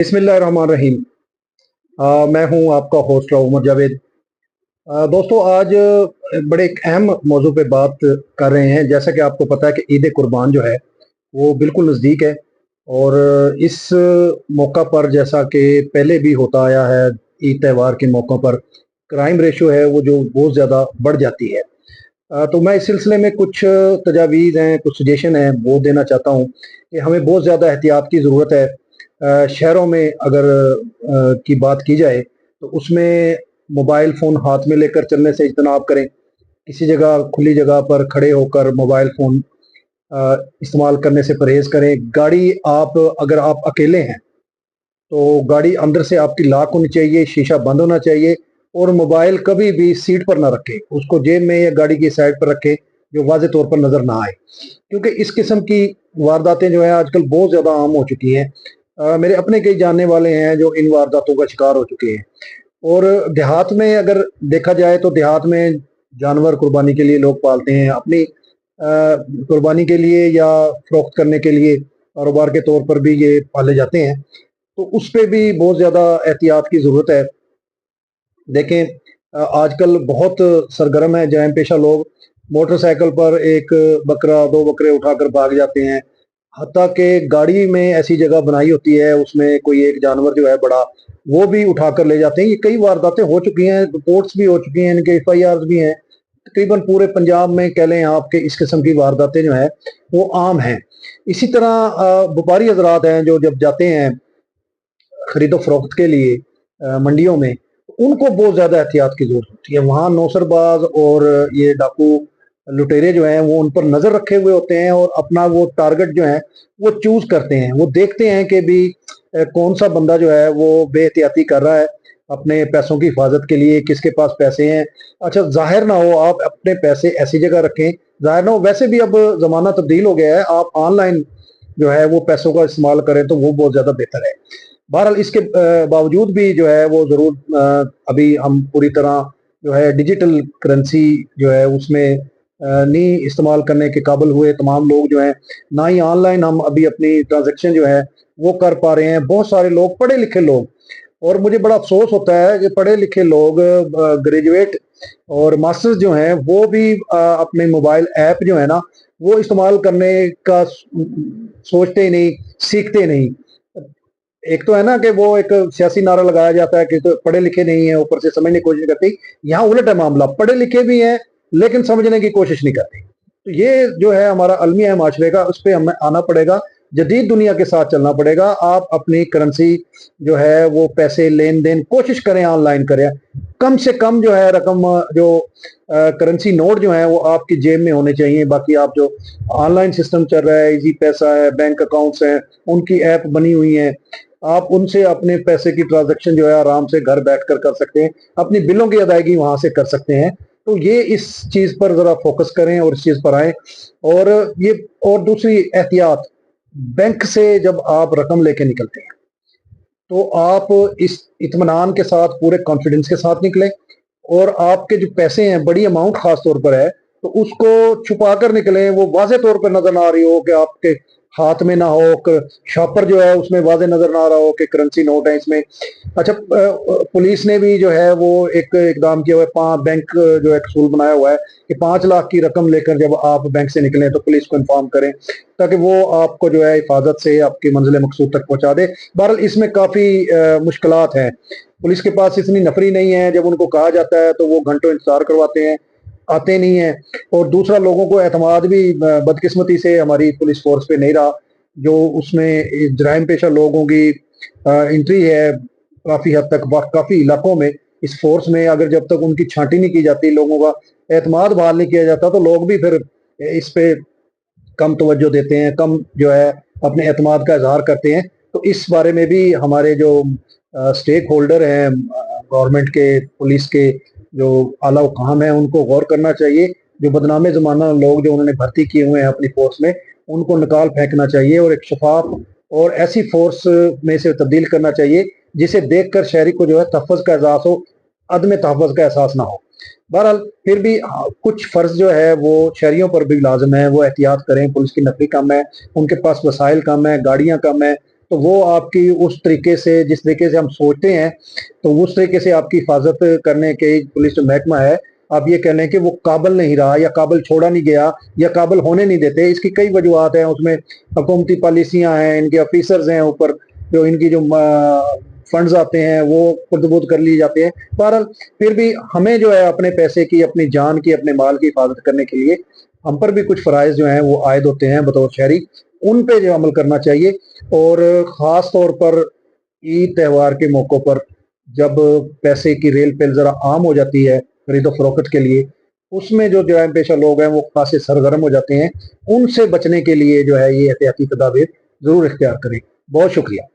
बिस्मिल्लाहिर्रहमानिर्रहीम। मैं हूं आपका होस्ट उमर जावेद। दोस्तों, आज बड़े एक अहम मौजू पे बात कर रहे हैं। जैसा कि आपको पता है कि ईद कुर्बान जो है वो बिल्कुल नज़दीक है, और इस मौका पर, जैसा कि पहले भी होता आया है, ईद त्यौहार के मौक़ों पर क्राइम रेशो है वो जो बहुत ज़्यादा बढ़ जाती है। तो मैं इस सिलसिले में कुछ तजावीज़ हैं, कुछ सजेशन हैं, वो देना चाहता हूँ कि हमें बहुत ज़्यादा एहतियात की ज़रूरत है। शहरों में अगर की बात की जाए तो उसमें मोबाइल फ़ोन हाथ में लेकर चलने से इज्तनाब करें। किसी जगह, खुली जगह पर खड़े होकर मोबाइल फ़ोन इस्तेमाल करने से परहेज़ करें। गाड़ी, आप अगर आप अकेले हैं तो गाड़ी अंदर से आपकी लॉक होनी चाहिए, शीशा बंद होना चाहिए, और मोबाइल कभी भी सीट पर ना रखें, उसको जेब में या गाड़ी की साइड पर रखें, जो वाज़े तौर पर नज़र ना आए। क्योंकि इस किस्म की वारदातें जो हैं आजकल बहुत ज़्यादा आम हो चुकी हैं। मेरे अपने कई जानने वाले हैं जो इन वारदातों का शिकार हो चुके हैं। और देहात में अगर देखा जाए तो देहात में जानवर कुर्बानी के लिए लोग पालते हैं, अपनी कुर्बानी के लिए या फ़रोख्त करने के लिए, कारोबार के तौर पर भी ये पाले जाते हैं। तो उस पे भी बहुत ज़्यादा एहतियात की ज़रूरत है। देखें, आजकल बहुत सरगर्म है जराइम पेशा लोग। मोटरसाइकिल पर एक बकरा, 2 बकरे उठाकर भाग जाते हैं। हत्ता कि गाड़ी में ऐसी जगह बनाई होती है, उसमें कोई एक जानवर जो है बड़ा, वो भी उठाकर ले जाते हैं। ये कई वारदातें हो चुकी हैं, रिपोर्ट्स भी हो चुकी हैं, इनके एफआईआर्स भी हैं। तकरीबन पूरे पंजाब में कह लें आप कि इस किस्म की वारदातें जो हैं वो आम हैं। इसी तरह व्यापारी हज़रात हैं जो जब जाते हैं खरीदो फरोख्त के लिए मंडियों में, उनको बहुत ज़्यादा एहतियात की ज़रूरत होती है। वहाँ नौसरबाज और ये डाकू लुटेरे जो हैं वो उन पर नज़र रखे हुए होते हैं, और अपना वो टारगेट जो है वो चूज़ करते हैं। वो देखते हैं कि भी कौन सा बंदा जो है वो बेहतियाती कर रहा है अपने पैसों की हिफाजत के लिए, किसके पास पैसे हैं। अच्छा, ज़ाहिर ना हो आप अपने पैसे ऐसी जगह रखें, ज़ाहिर ना हो, वैसे भी अब ज़माना तब्दील हो गया है, आप ऑनलाइन जो है वो पैसों का इस्तेमाल करें तो वो बहुत ज़्यादा बेहतर है। बहरहाल इसके बावजूद भी जो है वो ज़रूर अभी हम पूरी तरह जो है डिजिटल करेंसी जो है उसमें नहीं इस्तेमाल करने के काबिल हुए तमाम लोग जो हैं, ना ही ऑनलाइन हम अभी अपनी ट्रांजैक्शन जो है वो कर पा रहे हैं। बहुत सारे लोग, पढ़े लिखे लोग, और मुझे बड़ा अफ़सोस होता है कि पढ़े लिखे लोग, ग्रेजुएट और मास्टर्स जो हैं वो भी अपने मोबाइल ऐप जो है ना वो इस्तेमाल करने का सोचते ही नहीं, सीखते नहीं। एक तो है ना कि वो एक सियासी नारा लगाया जाता है कि तो पढ़े लिखे नहीं है, ऊपर से समझने की कोशिश करते। यहाँ उलट है मामला, पढ़े लिखे भी हैं लेकिन समझने की कोशिश नहीं करते। तो ये जो है हमारा अलमिया है माशरे का, उस पे हमें आना पड़ेगा, जदीद दुनिया के साथ चलना पड़ेगा। आप अपनी करेंसी जो है वो पैसे लेन देन कोशिश करें, ऑनलाइन करें। कम से कम जो है रकम, जो करेंसी नोट जो है वो आपकी जेब में होने चाहिए। बाकी आप जो ऑनलाइन सिस्टम चल रहा है, इजी पैसा है, बैंक अकाउंट्स हैं, उनकी ऐप बनी हुई हैं, आप उनसे अपने पैसे की ट्रांजैक्शन जो है आराम से घर बैठकर कर सकते हैं, अपनी बिलों की अदायगी वहां से कर सकते हैं। तो ये इस चीज पर जरा फोकस करें और इस चीज पर आए। और ये, और दूसरी एहतियात, बैंक से जब आप रकम लेके निकलते हैं तो आप इस इत्मीनान के साथ, पूरे कॉन्फिडेंस के साथ निकलें, और आपके जो पैसे हैं, बड़ी अमाउंट खास तौर पर है, तो उसको छुपा कर निकलें, वो वाज़े तौर पर नजर ना आ रही हो कि आपके हाथ में ना हो, शॉपर जो है उसमें वाज़े नजर ना आ रहा हो कि करेंसी नोट है इसमें। अच्छा, पुलिस ने भी जो है वो एक इकदाम किया हुआ है, बैंक जो है असूल बनाया हुआ है कि 5 लाख की रकम लेकर जब आप बैंक से निकलें तो पुलिस को इन्फॉर्म करें, ताकि वो आपको जो है हिफाजत से आपकी मंजिल मकसूद तक पहुंचा दे। बहरहाल इसमें काफ़ी मुश्किलात हैं। पुलिस के पास इतनी नफरी नहीं है, जब उनको कहा जाता है तो वो घंटों इंतजार करवाते हैं, आते नहीं हैं। और दूसरा, लोगों को एतमाद भी बदकिस्मती से हमारी पुलिस फोर्स पे नहीं रहा, जो उसमें जराइम पेशा लोगों की एंट्री है काफ़ी हद तक, काफ़ी इलाकों में। इस फोर्स में अगर जब तक उनकी छांटी नहीं की जाती, लोगों का एतमाद बहाल नहीं किया जाता, तो लोग भी फिर इस पे कम तवज्जो देते हैं, कम जो है अपने एतमाद का इजहार करते हैं। तो इस बारे में भी हमारे जो स्टेक होल्डर हैं, गवर्नमेंट के, पुलिस के जो आला हुकाम हैं, उनको गौर करना चाहिए। जो बदनामे ज़माना लोग जो उन्होंने भर्ती किए हुए हैं अपनी फोर्स में, उनको निकाल फेंकना चाहिए और एक शफाफ और ऐसी फोर्स में से तब्दील करना चाहिए जिसे देख कर शहरी को जो है तहफ़्फ़ुज़ का एहसास हो, अदम तहफ़्फ़ुज़ का एहसास ना हो। बहरहाल फिर भी कुछ फ़र्ज़ जो है वो शहरियों पर भी लाज़िम है, वो एहतियात करें। पुलिस की नफरी कम है, उनके पास वसाइल कम है, गाड़ियाँ कम है, تو وہ आपकी उस तरीके से जिस तरीके से हम सोचते हैं तो उस तरीके से आपकी हिफाजत करने के पुलिस जो महकमा है, आप ये कह लें कि वो काबिल नहीं रहा या काबिल छोड़ा नहीं गया या काबिल होने नहीं देते। इसकी कई वजूहत हैं, उसमें हुकूमती पॉलिसियाँ हैं, इनके ऑफिसर्स हैं ऊपर, जो इनकी जो फंड्स आते हैं वो खुर्द-बुर्द कर लिए जाते हैं। बहरहाल फिर भी हमें जो है अपने पैसे की, अपनी जान की, अपने माल की हिफाजत करने के लिए हम पर भी कुछ फ़राइज़ जो हैं वो आयद होते हैं बतौर शहरी, उन पे जो अमल करना चाहिए। और ख़ास तौर पर ईद त्यौहार के मौक़ों पर जब पैसे की रेल-पेल ज़रा आम हो जाती है खरीदो-फ़रोख्त के लिए, उसमें जो जराइम पेशा लोग हैं वो ख़ासे सरगर्म हो जाते हैं। उनसे बचने के लिए जो है ये एहतियाती तदाबीर ज़रूर इख्तियार करें। बहुत शुक्रिया।